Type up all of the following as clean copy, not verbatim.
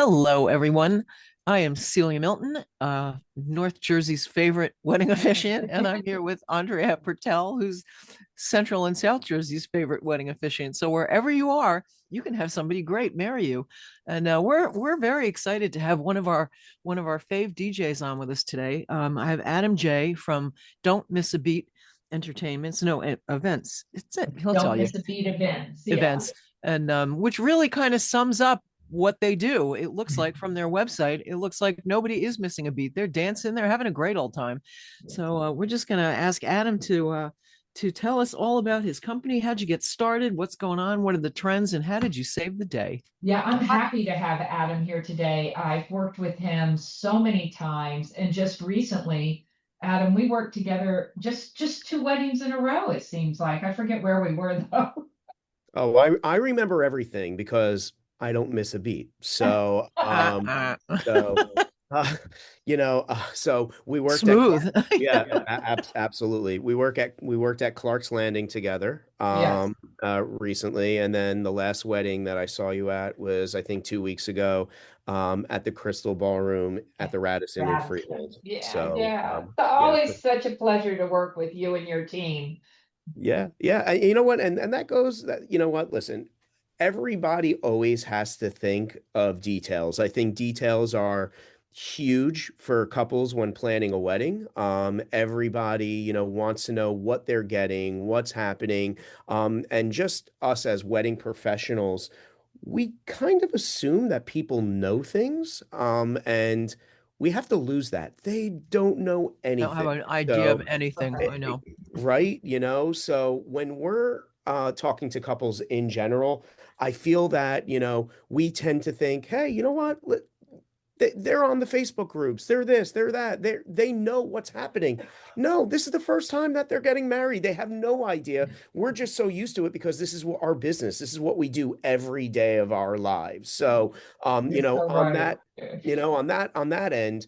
Hello, everyone. I am Celia Milton, North Jersey's favorite wedding officiant, and I'm here with Andrea Pertel, who's Central and South Jersey's favorite wedding officiant. So wherever you are, you can have somebody great marry you, and we're very excited to have one of our fave DJs on with us today. I have Adam J from Don't Miss a Beat Entertainments, no events. It's it. He'll tell Don't you miss a beat events. Yeah. events, and which really kind of sums up what they do. It looks like from their website, it looks like nobody is missing a beat. They're dancing, they're having a great old time. So we're just gonna ask Adam to tell us all about his company. How'd you get started? What's going on? What are the trends? And how did you save the day? Yeah, I'm happy to have Adam here today. I've worked with him so many times, and just recently, Adam, we worked together just two weddings in a row, it seems like. I forget where we were though. Oh, I remember everything because I don't miss a beat. So, Uh, uh. so uh, so we worked at Clark. Smooth. Yeah, absolutely. We worked at Clark's Landing together Yes. recently, and then the last wedding that I saw you at was I think 2 weeks ago at the Crystal Ballroom at the Radisson in Radisson. Freehold. Yeah, So, yeah. yeah. Always such a pleasure to work with you and your team. Yeah, yeah. You know what? And that goes that, you know what? Listen, everybody always has to think of details. I think details are huge for couples when planning a wedding. Everybody, wants to know what they're getting, what's happening. And just us as wedding professionals, we kind of assume that people know things. And we have to lose that. They don't know Don't have anything. an idea of So anything. Eh, I eh, know. Right? So when we're talking to couples in general, I feel that, we tend to think, hey, you know what? They're on the Facebook groups. They're this, they're that. They know what's happening. No, this is the first time that they're getting married. They have no idea. We're just so used to it because this is what our business. This is what we do every day of our lives. So, You're so on right. that, on that end,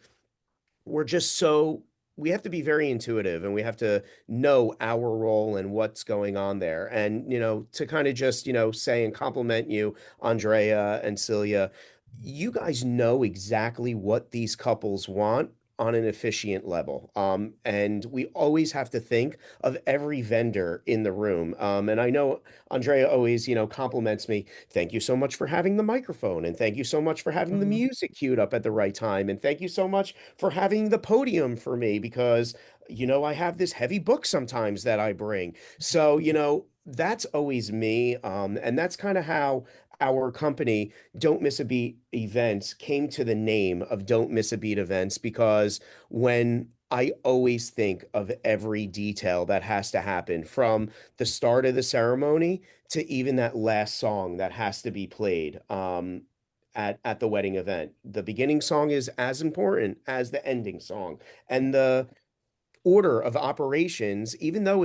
we're just so we have to be very intuitive and we have to know our role and what's going on there. And, to kind of just, say and compliment you, Andrea and Celia, you guys know exactly what these couples want on an officiant level. And we always have to think of every vendor in the room. And I know Andrea always, compliments me. Thank you so much for having the microphone. And thank you so much for having the Mhm. music queued up at the right time. And thank you so much for having the podium for me because, I have this heavy book sometimes that I bring. So, that's always me. And that's kind of how our company, Don't Miss a Beat Events, came to the name of Don't Miss a Beat Events because when I always think of every detail that has to happen from the start of the ceremony to even that last song that has to be played. At the wedding event. The beginning song is as important as the ending song. And the order of operations, even though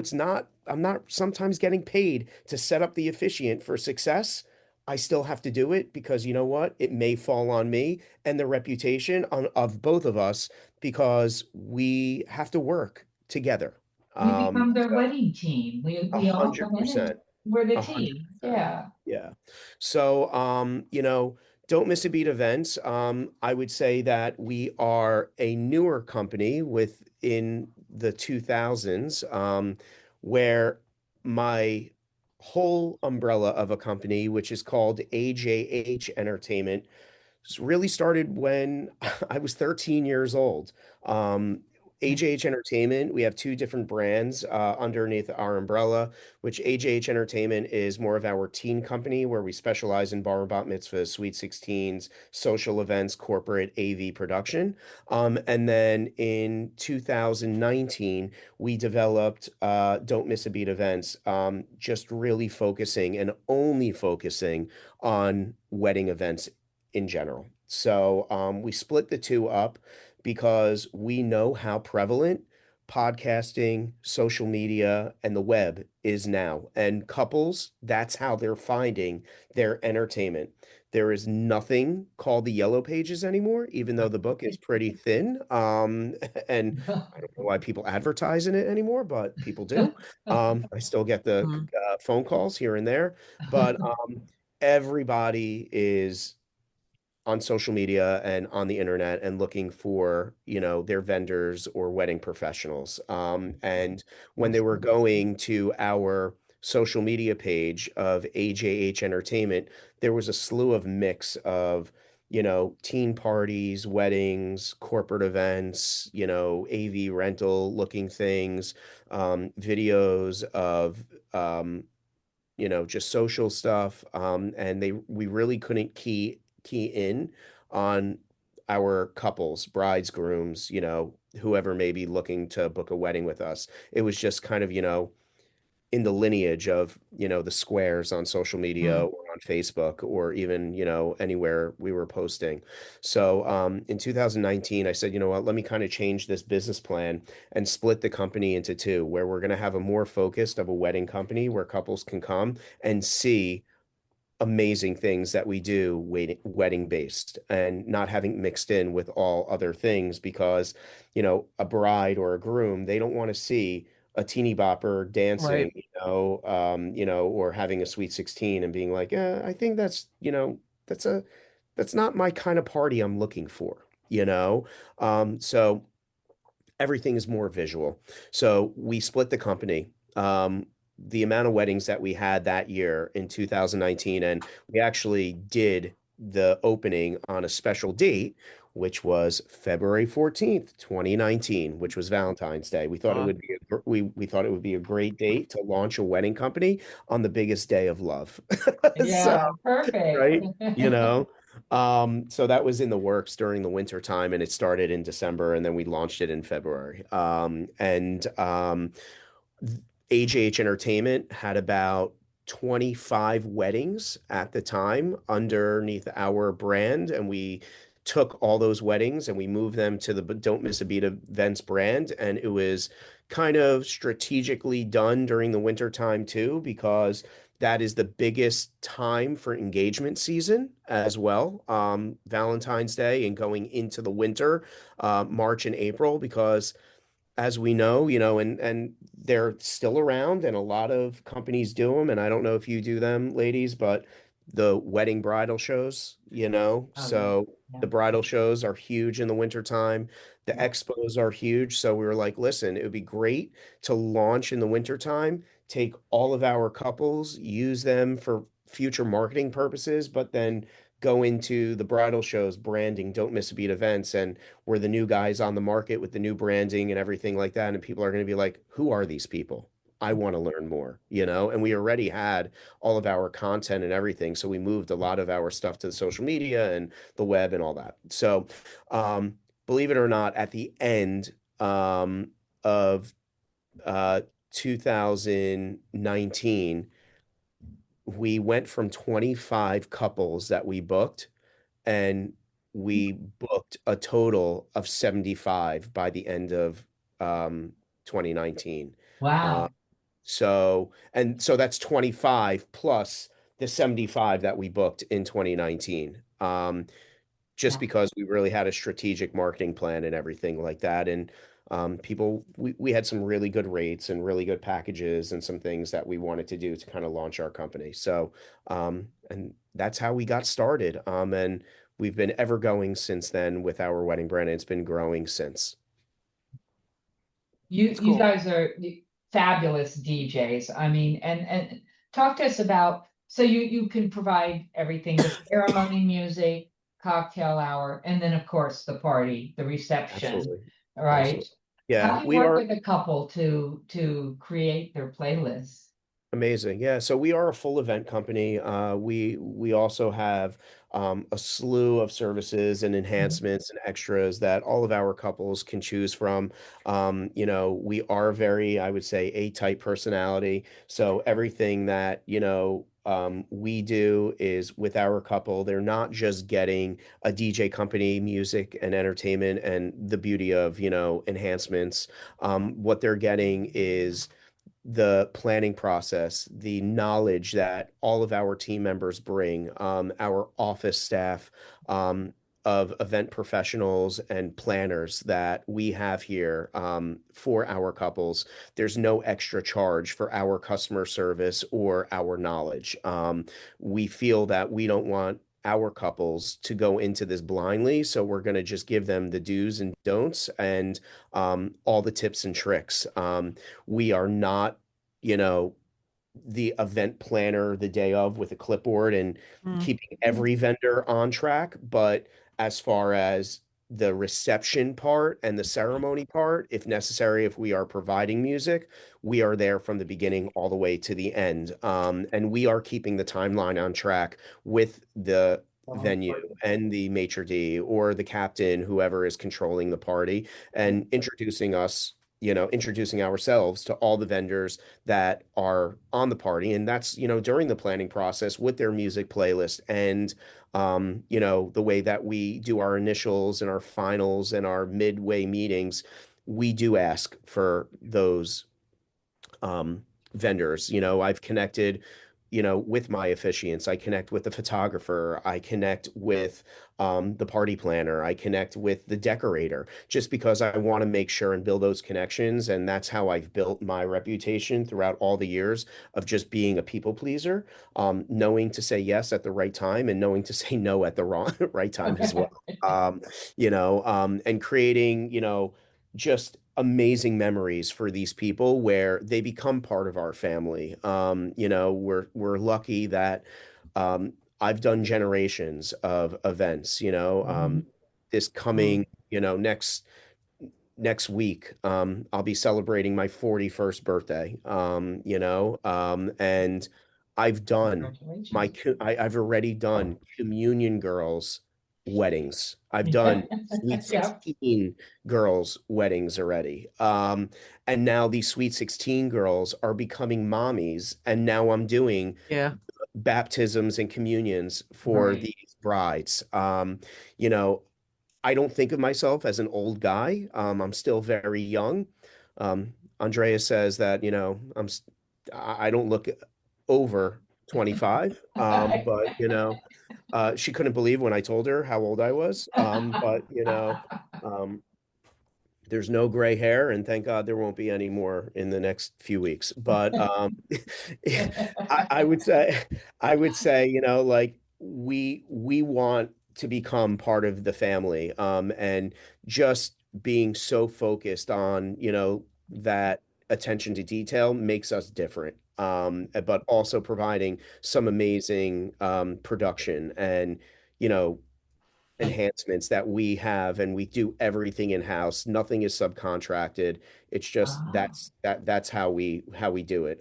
I'm not sometimes getting paid to set up the officiant for success, I still have to do it because you know what? It may fall on me and the reputation of both of us because we have to work together. You become their So wedding team. a We all hundred come in and percent. we're the A hundred team. percent. Yeah. Yeah. So, Don't Miss a Beat Events. I would say that we are a newer company within the 2000s, where my whole umbrella of a company, which is called AJH Entertainment, really started when I was 13 years old. AJH Entertainment, we have two different brands underneath our umbrella, which AJH Entertainment is more of our teen company where we specialize in bar and bat mitzvahs, sweet 16s, social events, corporate AV production. And then in 2019, we developed Don't Miss a Beat Events, just really focusing and only focusing on wedding events in general. So we split the two up because we know how prevalent podcasting, social media, and the web is now. And couples, that's how they're finding their entertainment. There is nothing called the Yellow Pages anymore, even though the book is pretty thin. And I don't know why people advertise in it anymore, but people do. I still get the Mhm. phone calls here and there, but everybody is on social media and on the internet and looking for, their vendors or wedding professionals. And when they were Absolutely. going to our social media page of AJH Entertainment, there was a slew of mix of, teen parties, weddings, corporate events, AV rental looking things, videos of, just social stuff. And we really couldn't key in on our couples, brides, grooms, whoever may be looking to book a wedding with us. It was just kind of, in the lineage of, the squares on social media Mm. or on Facebook or even, anywhere we were posting. So in 2019, I said, you know what, let me kind of change this business plan and split the company into two, where we're going to have a more focused of a wedding company where couples can come and see amazing things that we do wedding based and not having mixed in with all other things because, a bride or a groom, they don't want to see a teeny bopper dancing, Right. or having a sweet 16 and being like, I think that's a that's not my kind of party I'm looking for. So everything is more visual. So we split the company. The amount of weddings that we had that year in 2019, and we actually did the opening on a special date, which was February 14th, 2019, which was Valentine's Day. We thought it Uh, would be we thought it would be a great date to launch a wedding company on the biggest day of love. So, Yeah, perfect. right? So that was in the works during the winter time, and it started in December, and then we launched it in February. And AJH Entertainment had about 25 weddings at the time underneath our brand, and we took all those weddings and we moved them to the Don't Miss a Beat Events brand, and it was kind of strategically done during the winter time too, because that is the biggest time for engagement season as well. Valentine's Day and going into the winter, March and April, because as we know, and they're still around and a lot of companies do them. And I don't know if you do them, ladies, but the wedding bridal shows, Oh, yeah. so Yeah. the bridal shows are huge in the wintertime. The Yeah. expos are huge. So we were like, listen, it would be great to launch in the wintertime, take all of our couples, use them for future marketing purposes, but then go into the bridal shows, branding, don't miss a beat events, and we're the new guys on the market with the new branding and everything like that. And people are going to be like, who are these people? I want to learn more. And we already had all of our content and everything. So we moved a lot of our stuff to the social media and the web and all that. So, believe it or not, at the end of uh, 2019, we went from 25 couples that we booked, and we booked a total of 75 by the end of 2019. Uh, Wow. so that's 25 plus the 75 that we booked in 2019. Just Yeah. because we really had a strategic marketing plan and everything like that. And we had some really good rates and really good packages and some things that we wanted to do to kind of launch our company. So, and that's how we got started. And we've been ever going since then with our wedding brand. And it's been growing since. You it's you cool. guys are fabulous DJs. I mean, and talk to us about, so you can provide everything, the ceremony music, cocktail hour, and then of course the party, the reception, Absolutely. right? Absolutely. Yeah, How do you we work are. with a couple to create their playlists? Amazing. Yeah. So we are a full event company. We also have a slew of services and Mhm. enhancements and extras that all of our couples can choose from. We are very, I would say, A-type personality. So everything that, we do is with our couple. They're not just getting a DJ company, music and entertainment, and the beauty of, enhancements. What they're getting is the planning process, the knowledge that all of our team members bring, our office staff, of event professionals and planners that we have here, for our couples. There's no extra charge for our customer service or our knowledge. We feel that we don't want our couples to go into this blindly. So we're going to just give them the do's and don'ts and all the tips and tricks. We are not, you know, the event planner the day of with a clipboard and Mm. keeping every vendor on track. But as far as the reception part and the ceremony part, if necessary, if we are providing music, we are there from the beginning all the way to the end. And we are keeping the timeline on track with the venue and the maitre d' or the captain, whoever is controlling the party, and introducing us, introducing ourselves to all the vendors that are on the party. And that's, during the planning process with their music playlist and, the way that we do our initials and our finals and our midway meetings, we do ask for those vendors. I've connected, with my officiants. I connect with the photographer. I connect with the party planner. I connect with the decorator just because I want to make sure and build those connections. And that's how I've built my reputation throughout all the years of just being a people pleaser, knowing to say yes at the right time and knowing to say no at the wrong right time as well. And creating, just amazing memories for these people where they become part of our family. We're lucky that I've done generations of events, Mhm. this Mm. coming, next week, I'll be celebrating my 41st birthday. And I've done Congratulations. I've already done communion girls' weddings. I've done Sweet Yep. 16 girls' weddings already. And now these Sweet 16 girls are becoming mommies, and now I'm doing Yeah. baptisms and communions for Right. these brides. You know, I don't think of myself as an old guy. I'm still very young. Andrea says that, I don't look over 25. But, she couldn't believe when I told her how old I was. But, um, there's no gray hair, and thank God there won't be any more in the next few weeks. But I would say, like we want to become part of the family, and just being so focused on, that attention to detail makes us different. But also providing some amazing production and, you know, enhancements that we have, and we do everything in house. Nothing is subcontracted. It's just Ah, that's how we do it.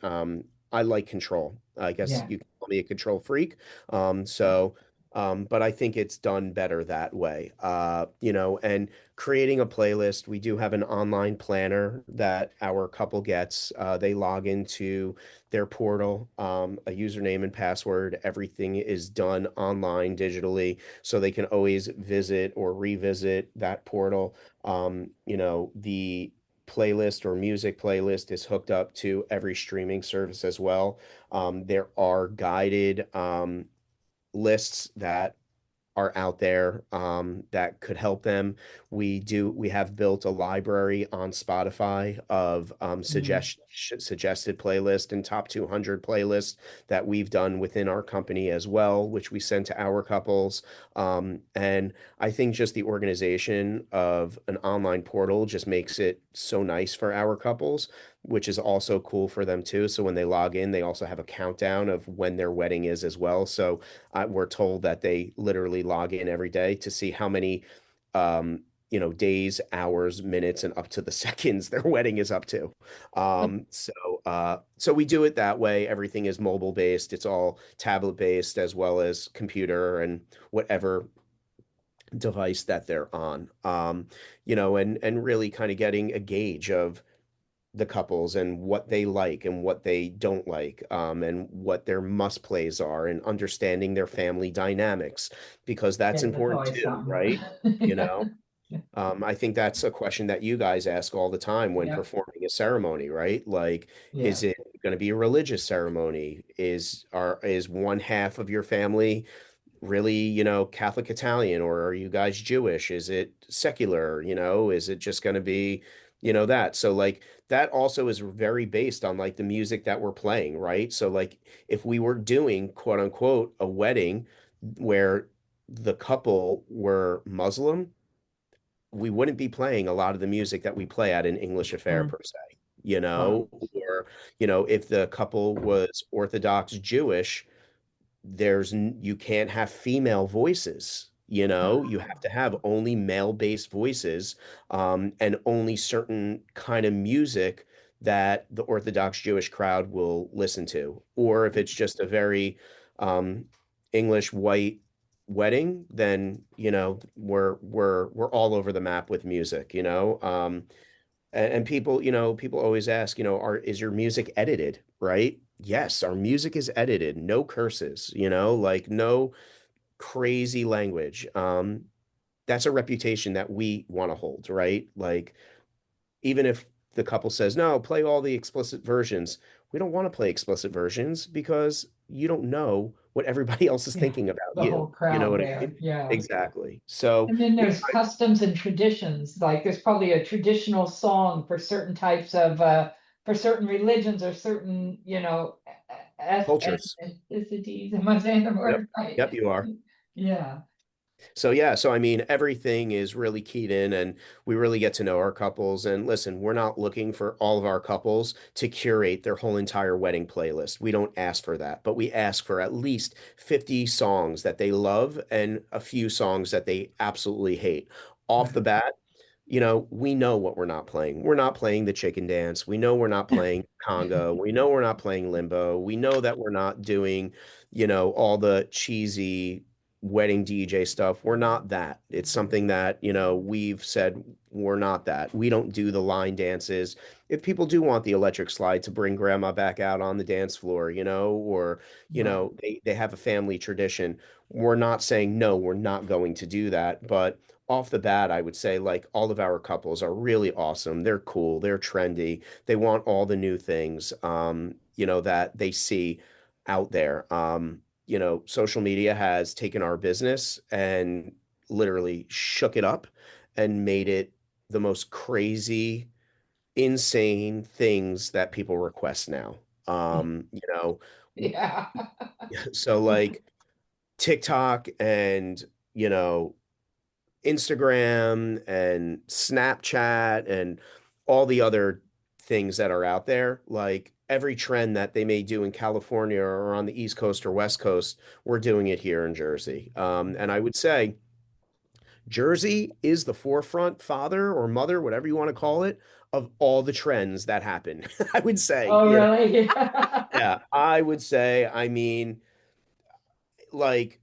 I like control. I guess yeah. you can call me a control freak. But I think it's done better that way. And creating a playlist, we do have an online planner that our couple gets. They log into their portal, a username and password. Everything is done online digitally, so they can always visit or revisit that portal. The playlist or music playlist is hooked up to every streaming service as well. There are guided lists that are out there, that could help them. We have built a library on Spotify of Mm. suggested playlist and top 200 playlists that we've done within our company as well, which we send to our couples. And I think just the organization of an online portal just makes it so nice for our couples, which is also cool for them too. So when they log in, they also have a countdown of when their wedding is as well. So we're told that they literally log in every day to see how many, days, hours, minutes, and up to the seconds their wedding is up to. So we do it that way. Everything is mobile based. It's all tablet based as well as computer and whatever device that they're on. And really kind of getting a gauge of the couples and what they like and what they don't like, and what their must plays are, and understanding their family dynamics, because that's Yeah, that's important always too, something. right? You know, I think that's a question that you guys ask all the time when Yep. performing a ceremony, right? Like, is Yeah. it going to be a religious ceremony? Is one half of your family really, Catholic Italian, or are you guys Jewish? Is it secular? Is it just going to be, that? So like that also is very based on like the music that we're playing, right? So like if we were doing quote unquote a wedding where the couple were Muslim, we wouldn't be playing a lot of the music that we play at an English affair Mm. per se, Right. or, if the couple was Orthodox Jewish, you can't have female voices. You have to have only male-based voices, and only certain kind of music that the Orthodox Jewish crowd will listen to. Or if it's just a very um, English white wedding, then we're all over the map with music. And people always ask, is your music edited, right? Yes, our music is edited, no curses, like no crazy language. That's a reputation that we want to hold, right? Like, even if the couple says, no, play all the explicit versions, we don't want to play explicit versions because you don't know what everybody else is Yeah. thinking about The whole you. You know crowd what I there. mean? Yeah. Exactly. So, And then you know, there's customs and traditions. Like there's probably a traditional song for certain types of for certain religions or certain, cultures. ethnicities. Am I saying the Yep. word right? Yep, you are. Yeah. So yeah, so I mean, everything is really keyed in, and we really get to know our couples. And listen, we're not looking for all of our couples to curate their whole entire wedding playlist. We don't ask for that, but we ask for at least 50 songs that they love and a few songs that they absolutely hate. Off the Right. bat, we know what we're not playing. We're not playing the chicken dance. We know we're not playing conga. We know we're not playing limbo. We know that we're not doing, all the cheesy wedding DJ stuff. We're not that. It's something that, we've said we're not that. We don't do the line dances. If people do want the electric slide to bring grandma back out on the dance floor, or, Right. they have a family tradition, we're not saying no, we're not going to do that. But off the bat, I would say like all of our couples are really awesome. They're cool, they're trendy. They want all the new things that they see out there. Social media has taken our business and literally shook it up and made it the most crazy, insane things that people request now. Um, you know, Yeah. so like TikTok and, you know, Instagram and Snapchat and all the other things that are out there, like every trend that they may do in California or on the East Coast or West Coast, we're doing it here in Jersey. And I would say Jersey is the forefront father or mother, whatever you want to call it, of all the trends that happen. I would say, Oh, really? yeah, I would say, I mean, like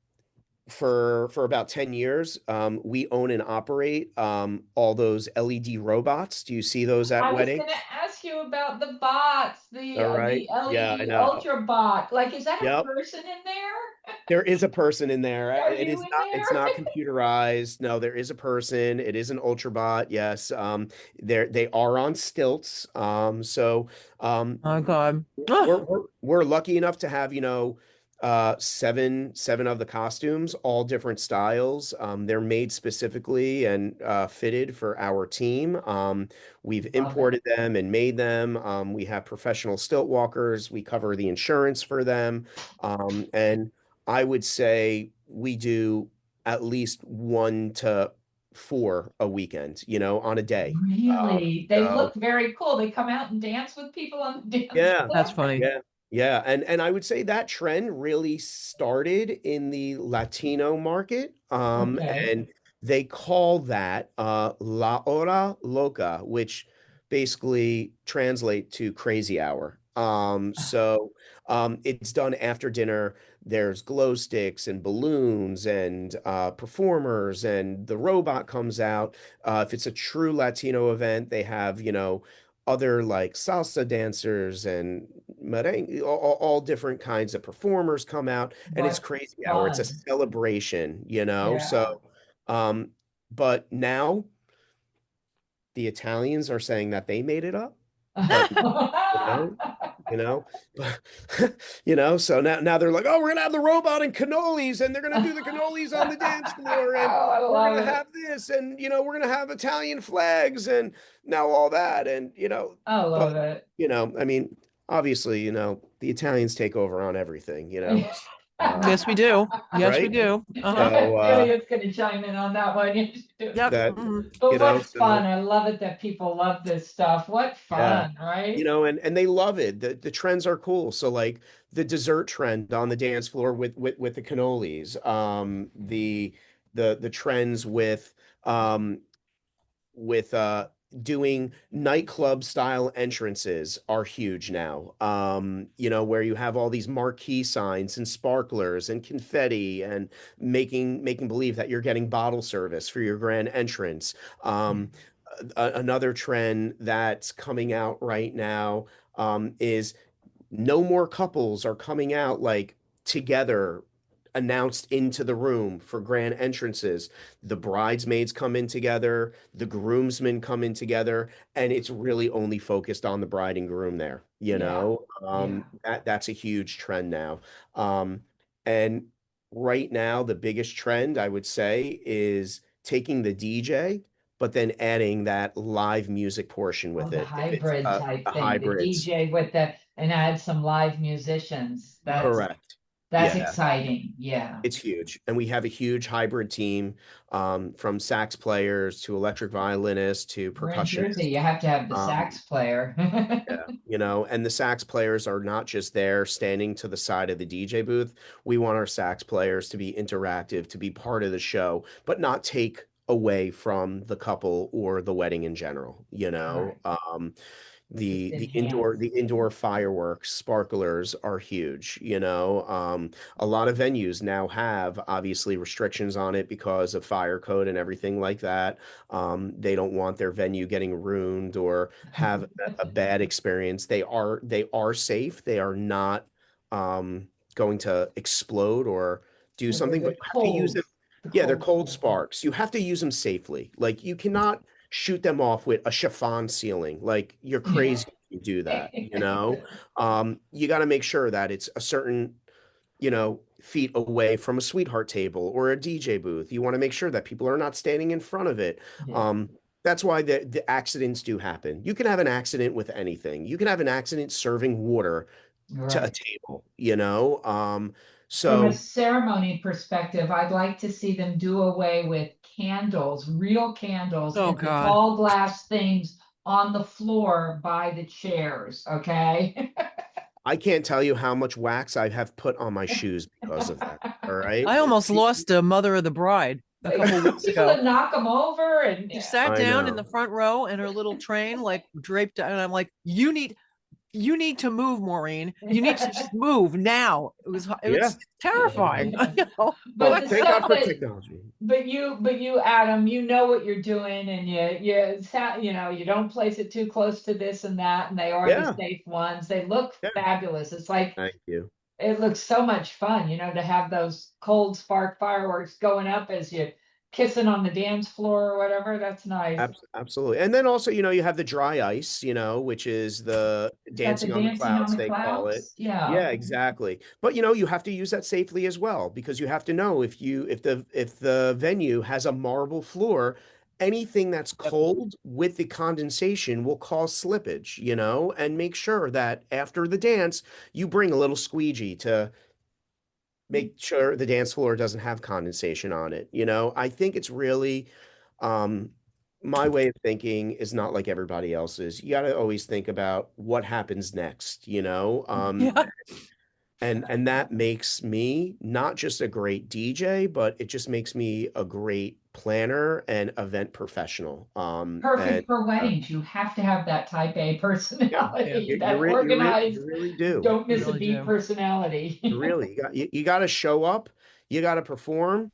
for about 10 years, we own and operate all those LED robots. Do you see those at I was going weddings? to ask you about the bots, All right. the Yeah, I LED know. Ultra bot. Like, is that a Yep. person in there? There is a person in there. Are It you is in not, it's there? not computerized. No, there is a person. It is an Ultrabot. Yes. They are on stilts. So um Oh God. we're lucky enough to have, seven of the costumes, all different styles. They're made specifically and fitted for our team. We've Love it. imported them and made them. We have professional stilt walkers. We cover the insurance for them. And I would say we do at least 1 to 4 a weekend, on a day. Really? They So look very cool. They come out and dance with people on the dance yeah, That's floor. funny. yeah, yeah. And I would say that trend really started in the Latino market. Okay. And they call that La Hora Loca, which basically translate to crazy hour. So it's done after dinner. There's glow sticks and balloons and performers, and the robot comes out. If it's a true Latino event, they have, other like salsa dancers and merengue, all different kinds of performers come out, and it's What crazy hour. It's a fun. celebration. Yeah. Um, but now the Italians are saying that they made it up, but you know, you know, but so now they're like, oh, we're gonna have the robot and cannolis, and they're gonna do the cannolis on the dance floor, and Oh, I we're love gonna it. have this, and we're gonna have Italian flags, and now all that, and I but love it. I mean, obviously, the Italians take over on everything. Yes, we do. Yes, we right? do. Uh-huh. So, Elliot's gonna chime in on that one. Yep. that, Mhm. But you know, what fun. so I love it that people love this stuff. What yeah. fun, right? And they love it. The trends are cool. So like the dessert trend on the dance floor with the cannolis, the trends um with doing nightclub style entrances are huge now. Where you have all these marquee signs and sparklers and confetti and making believe that you're getting bottle service for your grand entrance. Yeah. Another trend that's coming out right now is no more couples are coming out like together announced into the room for grand entrances. The bridesmaids come in together, the groomsmen come in together, and it's really only focused on the bride and groom there, Yeah. Yeah. that's a huge trend now. And right now the biggest trend I would say is taking the DJ but then adding that live music portion Oh, with the it. If it's hybrid type a thing, the hybrids, DJ with the and add some live musicians. correct. That's Yeah, exciting. Yeah. it's huge. And we have a huge hybrid team from sax players to electric violinists to We're in Jersey. percussionists. You have to have the Um, sax player. yeah, and the sax players are not just there standing to the side of the DJ booth. We want our sax players to be interactive, to be part of the show, but not take away from the couple or the wedding in general. Right. Just The enhance. indoor fireworks sparklers are huge. A lot of venues now have obviously restrictions on it because of fire code and everything like that. They don't want their venue getting ruined or have a bad experience. They are safe. They are not going to explode or do Yeah, they're something, but the you have to use them. the Yeah, they're cold cold sparkles. sparks. You have to use them safely. Like you cannot shoot them off with a chiffon ceiling. Like you're Yeah. crazy if you do that. You got to make sure that it's a certain, feet away from a sweetheart table or a DJ booth. You want to make sure that people are not standing in front of it. Yeah. That's why the accidents do happen. You can have an accident with anything. You can have an accident serving water to a Right. table. From a So ceremony perspective, I'd like to see them do away with candles, real candles Oh in the God. tall glass things on the floor by the chairs. Okay. I can't tell you how much wax I have put on my shoes because of that. All right. I almost lost a mother of the bride a couple weeks People ago. that knock them over and She sat I down in the know. front row and her little train like draped and I'm like, you need to move, Maureen. You need to just move now. It was Yeah. terrifying. but Well, the thank God stuff for that technology. but you Adam, you know what you're doing and you don't place it too close to this and that and they are the Yeah. safe ones. They look Yeah. fabulous. It's like Thank you. it looks so much fun, to have those cold spark fireworks going up as you kissing on the dance floor or whatever. That's nice. Absolutely. And then also, you have the dry ice, which is the Is that the dancing on the dancing on clouds, the they call it. clouds? Yeah. Yeah, exactly. But you have to use that safely as well because you have to know if the venue has a marble floor, anything that's Yep. cold with the condensation will cause slippage, and make sure that after the dance, you bring a little squeegee to make sure the dance floor doesn't have condensation on it. I think it's really um my way of thinking is not like everybody else's. You got to always think about what happens next. Yeah. And that makes me not just a great DJ, but it just makes me a great planner and event professional. And Perfect for weddings. You have to have that type A yeah, Yeah. personality, you that re you re organized, you really do. don't You miss a really beat do. personality. You got to show up, you got to perform.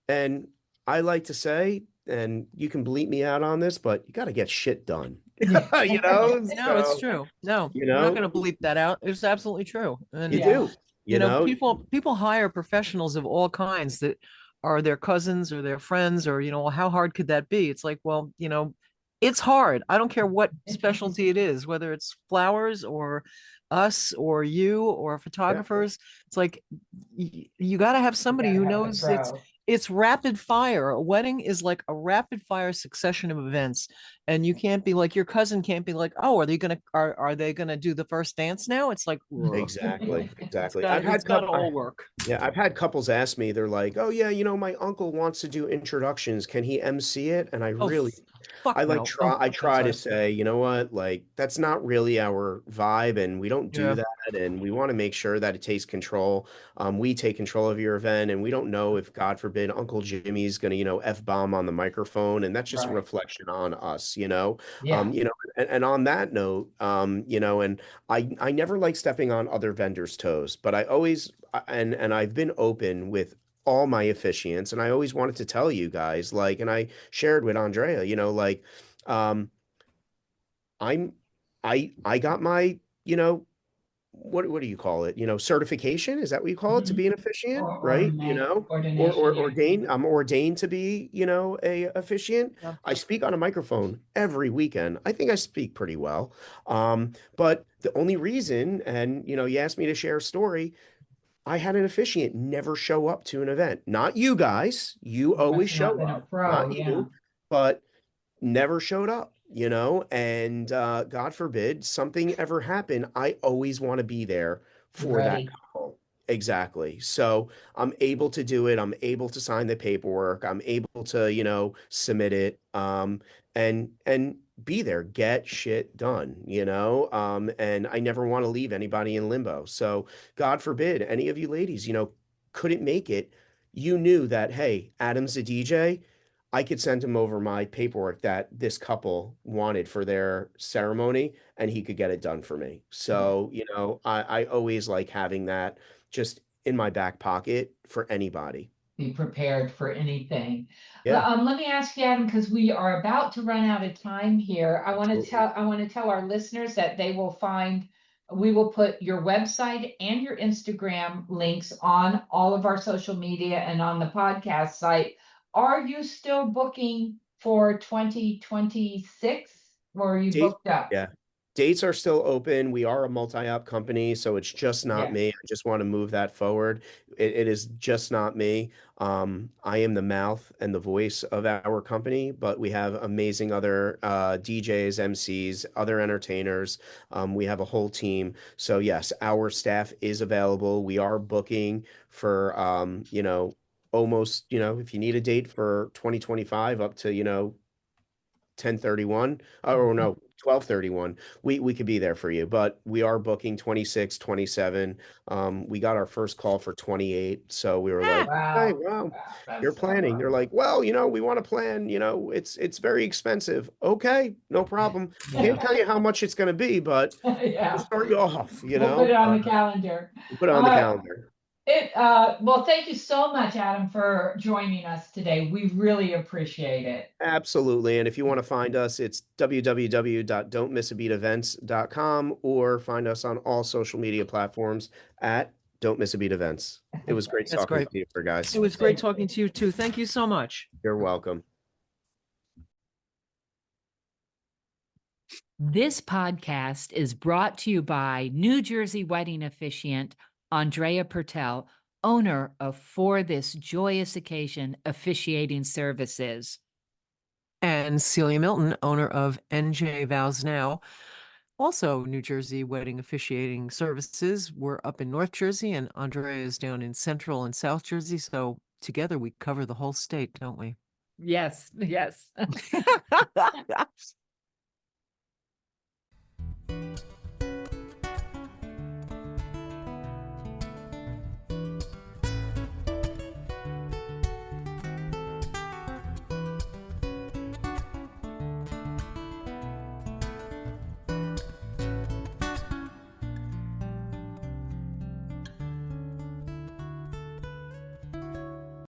And I like to say, and you can bleep me out on this, but you got to get shit done. Yeah. You know? No, it's So, true. No, you we're not know, going to bleep that out. It's absolutely true. you And Yeah. do, you know? people hire professionals of all kinds that are their cousins or their friends or how hard could that be? It's like, well, it's hard. I don't care what specialty it is, whether it's flowers or us or you or Yeah, photographers. It's like you got to have You somebody gotta who have the knows it's pro. it's rapid fire. A wedding is like a rapid fire succession of events. And you can't be like, your cousin can't be like, oh, are they gonna do the first dance now? It's like, ugh. Exactly, It's exactly. gotta it's gotta all work. Yeah, I've had couples ask me, they're like, "Oh yeah, my uncle wants to do introductions. Can he MC it?" And Oh, fuck no. Oh, I I'm try to sorry. say, you know what, like that's not really our vibe, and we don't do Yeah. that, and we want to make sure that it takes control. We take control of your event, and we don't know if, God forbid, Uncle Jimmy's gonna, F-bomb on the microphone, and that's just a Right. reflection on us, Yeah. and on that note, and I never like stepping on other vendors' toes, but I always and I've been open with all my officiants, and I always wanted to tell you guys, like, and I shared with Andrea, like, um, I'm I got my, what do you call it? Certification? Is that what you call it to Mhm. be an officiant, Or right? Or ordination. Yeah. ordained. I'm ordained to be, a officiant. Yeah. I speak on a microphone every weekend. I think I speak pretty well. But the only reason, and you asked me to share a story, I had an officiant never show up to an event. Not you guys. You You always must have not show been a up. pro. Not Yeah. you, but never showed up, and God forbid something ever happened. I always want to be there You're for that ready. couple. Exactly. So I'm able to do it. I'm able to sign the paperwork. I'm able to, submit it, and be there, get shit done, and I never want to leave anybody in limbo. So God forbid any of you ladies, couldn't make it. You knew that, hey, Adam's a DJ. I could send him over my paperwork that this couple wanted for their ceremony, and he could get it done for me. Yeah. So, I always like having that just in my back pocket for anybody. Be prepared for anything. Yeah, Let me ask you, Adam, because we are about to run out of time here. absolutely. I want to tell our listeners that we will put your website and your Instagram links on all of our social media and on the podcast site. Are you still booking for 2026 or are you Date, booked up? yeah. Dates are still open. We are a multi-app company, so it's just not Yes. me. I just want to move that forward. It is just not me. I am the mouth and the voice of our company, but we have amazing other DJs, MCs, other entertainers. We have a whole team. So yes, our staff is available. We are booking for almost, if you need a date for 2025 up to, 10/31, or Mhm. no, 12/31, we could be there for you, but we are booking 26, 27. We got our first call for 28, so we were like, okay, Wow. well, Wow. you're That's planning. They're like, well, we want to plan, it's very expensive. Okay, no problem. Can't tell you how much it's going to be, but we'll Yeah. start you off, We'll put it on the calendar. we'll put it on the Uh, calendar. well, thank you so much, Adam, for joining us today. We really appreciate it. Absolutely. And if you want to find us, it's www.don'tmissabeatevents.com, or find us on all social media platforms at Don't Miss a Beat Events. It was great That's talking great. to you, It guys. was great talking to you too. Thank you so much. You're welcome. This podcast is brought to you by New Jersey wedding officiant Andrea Pertel, owner of For This Joyous Occasion Officiating Services. And Celia Milton, owner of NJ Vows Now, also New Jersey wedding officiating services. We're up in North Jersey, and Andrea is down in Central and South Jersey. So together we cover the whole state, don't we? Yes, yes.